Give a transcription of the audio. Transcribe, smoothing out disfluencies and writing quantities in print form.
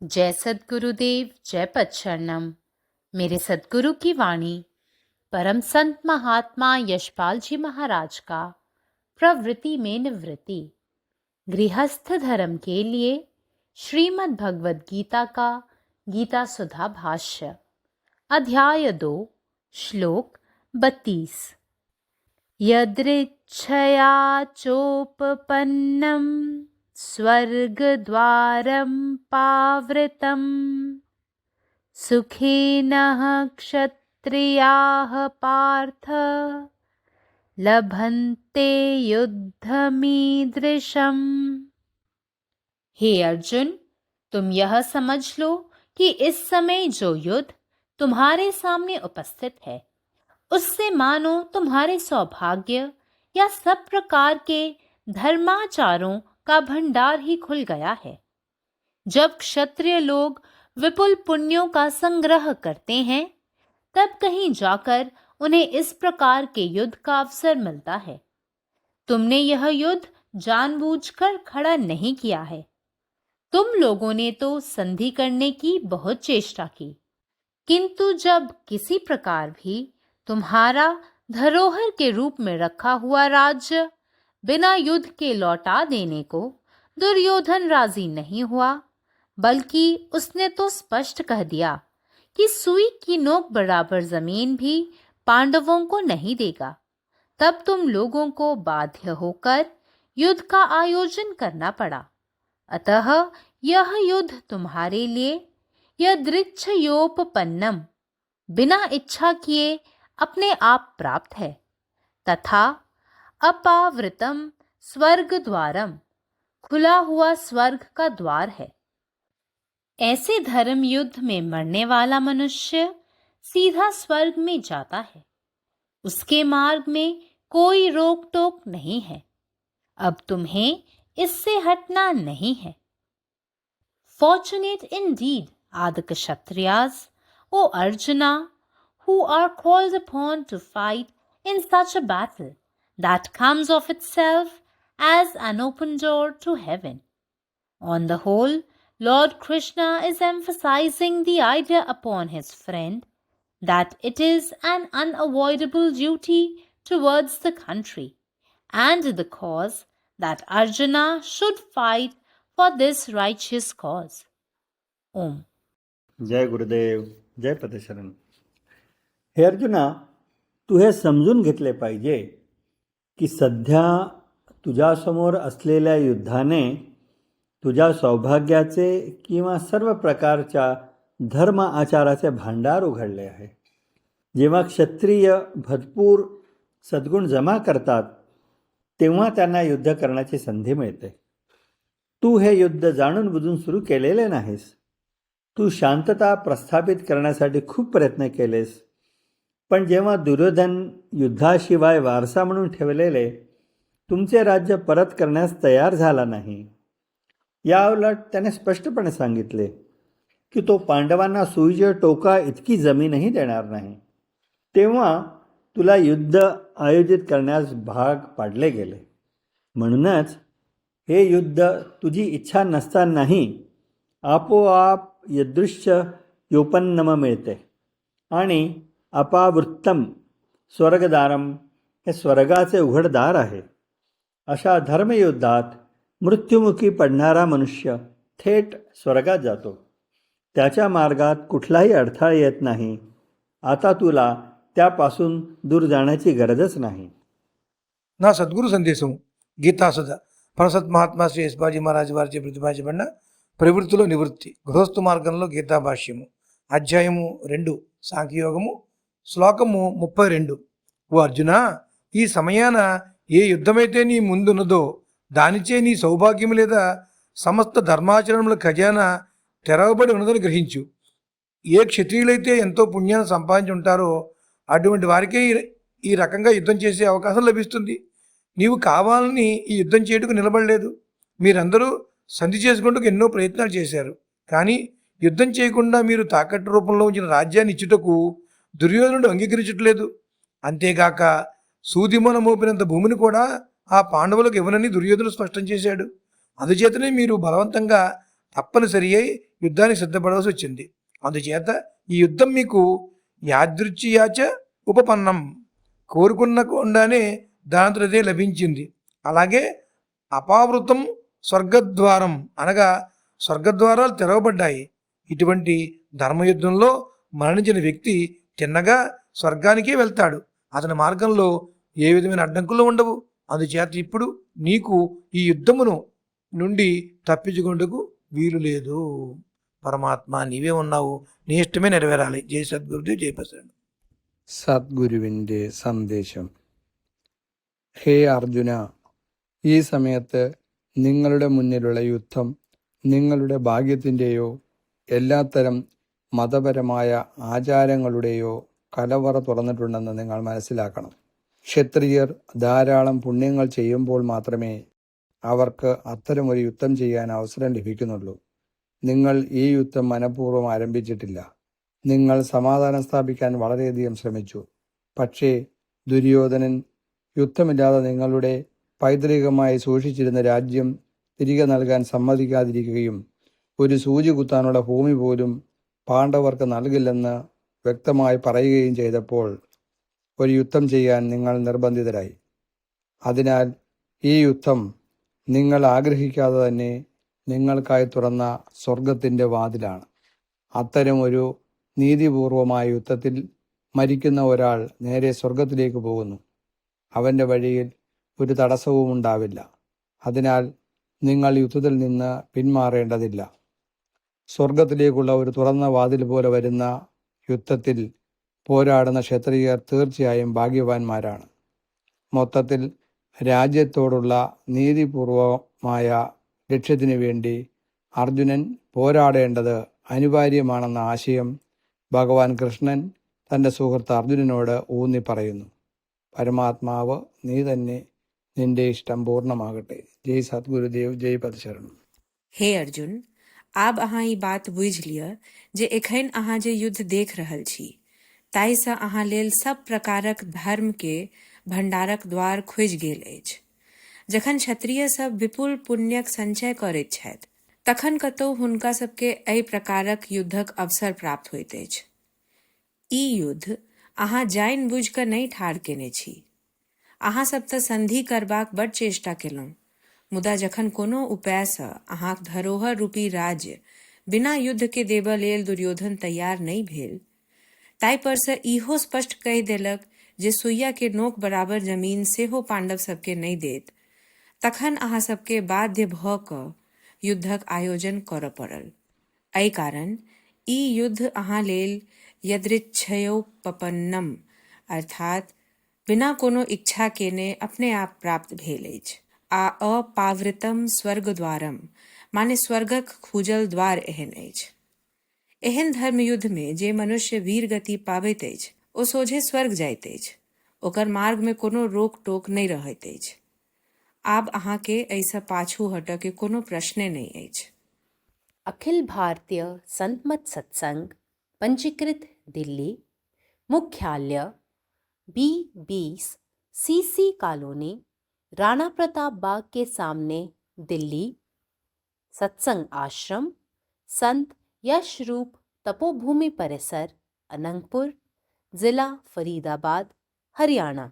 जय सद्गुरुदेव, जय पच्चरणम। मेरे सद्गुरु की वाणी परम संत महात्मा यशपाल जी महाराज का प्रवृत्ति में निवृत्ति गृहस्थ धर्म के लिए श्रीमद् भगवद गीता का गीता सुधा भाष्य अध्याय 2 श्लोक 32। यदृच्छया चोपपन्नं स्वर्गद्वारं पावृतं सुखिनः क्षत्रियाः पार्थ लभन्ते युद्धमीदृशम्। हे अर्जुन, तुम यह समझ लो कि इस समय जो युद्ध तुम्हारे सामने उपस्थित है उससे मानो तुम्हारे सौभाग्य या सब प्रकार के धर्माचारों का भंडार ही खुल गया है। जब क्षत्रिय लोग विपुल पुण्यों का संग्रह करते हैं तब कहीं जाकर उन्हें इस प्रकार के युद्ध का अवसर मिलता है। तुमने यह युद्ध जानबूझकर खड़ा नहीं किया है। तुम लोगों ने तो संधि करने की बहुत चेष्टा की, किंतु जब किसी प्रकार भी तुम्हारा धरोहर के रूप में रखा हुआ राज्य बिना युद्ध के लौटा देने को दुर्योधन राजी नहीं हुआ, बल्कि उसने तो स्पष्ट कह दिया कि सुई की नोक बराबर जमीन भी पांडवों को नहीं देगा, तब तुम लोगों को बाध्य होकर युद्ध का आयोजन करना पड़ा। अतः यह युद्ध तुम्हारे लिए यदृच्छयोपपन्नम बिना इच्छा किए अपने आप प्राप्त है, तथा अपावृतम स्वर्ग द्वारम खुला हुआ स्वर्ग का द्वार है। ऐसे धर्म युद्ध में मरने वाला मनुष्य सीधा स्वर्ग में जाता है। उसके मार्ग में कोई रोक टोक नहीं है। अब तुम्हें इससे हटना नहीं है। Fortunate indeed are the Kshatriyas, O Arjuna, who are called upon to fight in such a battle that comes of itself as an open door to heaven. On the whole, Lord Krishna is emphasizing the idea upon his friend that it is an unavoidable duty towards the country and the cause that Arjuna should fight for this righteous cause. Om. जय गुरुदेव, जय पतेशरण. हे अर्जुना, तू हे समजून घेतले पाहिजे की सध्या तुझ्यासमोर असलेल्या युद्धाने तुझ्या सौभाग्याचे किंवा सर्व प्रकारच्या धर्म आचाराचे भांडार उघडले आहे. जेव्हा क्षत्रिय भरपूर सद्गुण जमा करतात तेव्हा त्यांना युद्ध करण्याची संधी मिळते. तू हे युद्ध जाणून बुजून सुरू केलेले नाहीस. तू शांतता प्रस्थापित करण्यासाठी खूप प्रयत्न केलेस, पण जेव्हा दुर्योधन युद्धाशिवाय वारसा म्हणून ठेवलेले तुमचे राज्य परत करण्यास तयार झाला नाही, याउलट त्याने स्पष्टपणे सांगितले की तो पांडवांना सुईच्या टोका इतकी जमीनही देणार नाही, तेव्हा तुला युद्ध आयोजित करण्यास भाग पाडले गेले. म्हणूनच हे युद्ध तुझी इच्छा नसतानाही आपोआप यदृश्य योपन्नम मिळते आणि अपावृत्तम स्वर्गदारम हे स्वर्गाचे उघडदार आहे. अशा धर्मयुद्धात मृत्युमुखी पडणारा मनुष्य थेट स्वर्गात जातो. त्याच्या मार्गात कुठलाही अडथळा येत नाही. आता तुला त्यापासून दूर जाण्याची गरजच नाही. నా సద్గురు సందేశం గీతాసుధ పరసత్ మహాత్మా శ్రీ యశ్పాజీ మహారాజు వారిచే ప్రతిపాదించబడిన ప్రవృత్తిలో నివృత్తి గృహస్థు మార్గంలో గీతా భాష్యము అధ్యాయము 2 సాంఖ్యయోగము శ్లోకము 32. ఓ అర్జున, ఈ సమయాన ఏ యుద్ధమైతే నీ ముందున్నదో దానిచే నీ సౌభాగ్యము లేదా సమస్త ధర్మాచరణముల ఖజానా తెరవబడి ఉన్నదని గ్రహించు. ఏ క్షత్రియులైతే ఎంతో పుణ్యాన్ని సంపాదించి ఉంటారో అటువంటి వారికే ఈ రకంగా యుద్ధం చేసే అవకాశం లభిస్తుంది. నీవు కావాలని ఈ యుద్ధం చేయటకు నిలబడలేదు. మీరందరూ సంధి చేసుకుంటూ ఎన్నో ప్రయత్నాలు చేశారు, కానీ యుద్ధం చేయకుండా మీరు తాకట్టు రూపంలో ఉంచిన రాజ్యాన్ని ఇచ్చుటకు దుర్యోధనుడు అంగీకరించట్లేదు. అంతేగాక సూదిమొన మోపినంత భూమిని కూడా ఆ పాండవులకు ఇవ్వనని దుర్యోధనుడు స్పష్టం చేశాడు. అందుచేతనే మీరు బలవంతంగా తప్పనిసరి అయి యుద్ధానికి సిద్ధపడవలసి వచ్చింది. అందుచేత ఈ యుద్ధం మీకు యాదృచ్ఛియాచ ఉపపన్నం, కోరుకున్నకుండానే దానంతటదే లభించింది. అలాగే అపావృతం స్వర్గద్వారం అనగా స్వర్గద్వారాలు తెరవబడ్డాయి. ఇటువంటి ధర్మయుద్ధంలో మరణించిన వ్యక్తి తిన్నగా స్వర్గానికే వెళ్తాడు. అతని మార్గంలో ఏ విధమైన అడ్డంకులు ఉండవు. అందుచేత ఇప్పుడు నీకు ఈ యుద్ధమును నుండి తప్పించుకుంటకు వీలు లేదు. పరమాత్మ నీవే ఉన్నావు, నీ ఇష్టమే నెరవేరాలి. జై సద్గురుదేవ్, జై ప్రసాద్. സദ്ഗുരുവിൻ്റെ സന്ദേശം. ഹേ അർജുന, ഈ സമയത്ത് നിങ്ങളുടെ മുന്നിലുള്ള യുദ്ധം നിങ്ങളുടെ ഭാഗ്യത്തിൻ്റെയോ എല്ലാത്തരം മതപരമായ ആചാരങ്ങളുടെയോ കലവറ തുറന്നിട്ടുണ്ടെന്ന് നിങ്ങൾ മനസ്സിലാക്കണം. ക്ഷത്രിയർ ധാരാളം പുണ്യങ്ങൾ ചെയ്യുമ്പോൾ മാത്രമേ അവർക്ക് അത്തരമൊരു യുദ്ധം ചെയ്യാൻ അവസരം ലഭിക്കുന്നുള്ളൂ. നിങ്ങൾ ഈ യുദ്ധം മനഃപൂർവ്വം ആരംഭിച്ചിട്ടില്ല. നിങ്ങൾ സമാധാനം സ്ഥാപിക്കാൻ വളരെയധികം ശ്രമിച്ചു. പക്ഷേ ദുര്യോധനൻ യുദ്ധമില്ലാതെ നിങ്ങളുടെ പൈതൃകമായി സൂക്ഷിച്ചിരുന്ന രാജ്യം തിരികെ നൽകാൻ സമ്മതിക്കാതിരിക്കുകയും ഒരു സൂചി കുത്താനുള്ള ഭൂമി പോലും പാണ്ഡവർക്ക് നൽകില്ലെന്ന് വ്യക്തമായി പറയുകയും ചെയ്തപ്പോൾ ഒരു യുദ്ധം ചെയ്യാൻ നിങ്ങൾ നിർബന്ധിതരായി. അതിനാൽ ഈ യുദ്ധം നിങ്ങൾ ആഗ്രഹിക്കാതെ തന്നെ നിങ്ങൾക്കായി തുറന്ന സ്വർഗത്തിൻ്റെ വാതിലാണ്. അത്തരമൊരു നീതിപൂർവമായ യുദ്ധത്തിൽ മരിക്കുന്ന ഒരാൾ നേരെ സ്വർഗത്തിലേക്ക് പോകുന്നു. അവൻ്റെ വഴിയിൽ ഒരു തടസ്സവും ഉണ്ടാവില്ല. അതിനാൽ നിങ്ങൾ യുദ്ധത്തിൽ നിന്ന് പിന്മാറേണ്ടതില്ല. സ്വർഗത്തിലേക്കുള്ള ഒരു തുറന്ന വാതിൽ പോലെ വരുന്ന യുദ്ധത്തിൽ പോരാടുന്ന ക്ഷത്രിയർ തീർച്ചയായും ഭാഗ്യവാന്മാരാണ്. മൊത്തത്തിൽ രാജ്യത്തോടുള്ള നീതിപൂർവമായ ലക്ഷ്യത്തിനു വേണ്ടി അർജുനൻ പോരാടേണ്ടത് അനിവാര്യമാണെന്ന ആശയം ഭഗവാൻ കൃഷ്ണൻ തൻ്റെ സുഹൃത്ത് അർജുനനോട് ഊന്നി പറയുന്നു. പരമാത്മാവ് നീ തന്നെ, നിന്റെ ഇഷ്ടം പൂർണ്ണമാകട്ടെ. ജയ് സദ്ഗുരുദേവ്, जय पदशरण. हे अर्जुन, आब अहाँ ई बात बुझि लिअ जे एखन अहाँ जे युद्ध देख रहल छी ताहिसँ अहाँ लेल सब प्रकारक धर्म के भंडारक द्वार खुजि गेल अछि। जखन क्षत्रिय सब विपुल पुण्यक संचय करैत छथि तखन कतहु हुनका सबके एहि प्रकारक युद्धक अवसर प्राप्त होइत अछि। ई युद्ध अहाँ जानि बुझि कऽ नहि ठाढ़ केने छी। अहाँ सब तऽ संधि करबाक बड़ चेष्टा केलहुँ, मुदा जखन कोनो उपायसँ अहाँक धरोहर रूपी राज्य बिना युद्ध के देबऽ लेल दुर्योधन तैयार नहीं भेल, ताहि पर से इहो स्पष्ट कहि देलक जे सुइया के नोक बराबर जमीन सेहो पांडव सबके नहीं देत, तखन अहाँ सबके बाध्य भऽ कऽ युद्धक आयोजन करऽ पड़ल। एहि कारण ई युद्ध अहाँ लेल यदृच्छयोपपन्नम अर्थात बिना कोनो इच्छा केने अपने आप प्राप्त भेल अछि। आ अपावृतम स्वर्गद्वारम माने स्वर्गक खुजल द्वार एहन अछि। एहन धर्म युद्ध में जे मनुष्य वीर गति पाबैत अछि ओ सोझे स्वर्ग जाइत अछि, ओकर मार्ग में कोनो रोक टोक नहीं रहैत अछि। आब अहाँ के एहिसँ पाछू हटऽ के कोनो प्रश्ने नहीं अछि। अखिल भारतीय संत मत सत्संग पंजीकृत दिल्ली, मुख्यालय B20 CC colony, Rana Pratap Bagh के सामने, दिल्ली। सत्संग आश्रम संत यशरूप तपोभूमि परिसर, अनंगपुर, जिला फरीदाबाद, हरियाणा।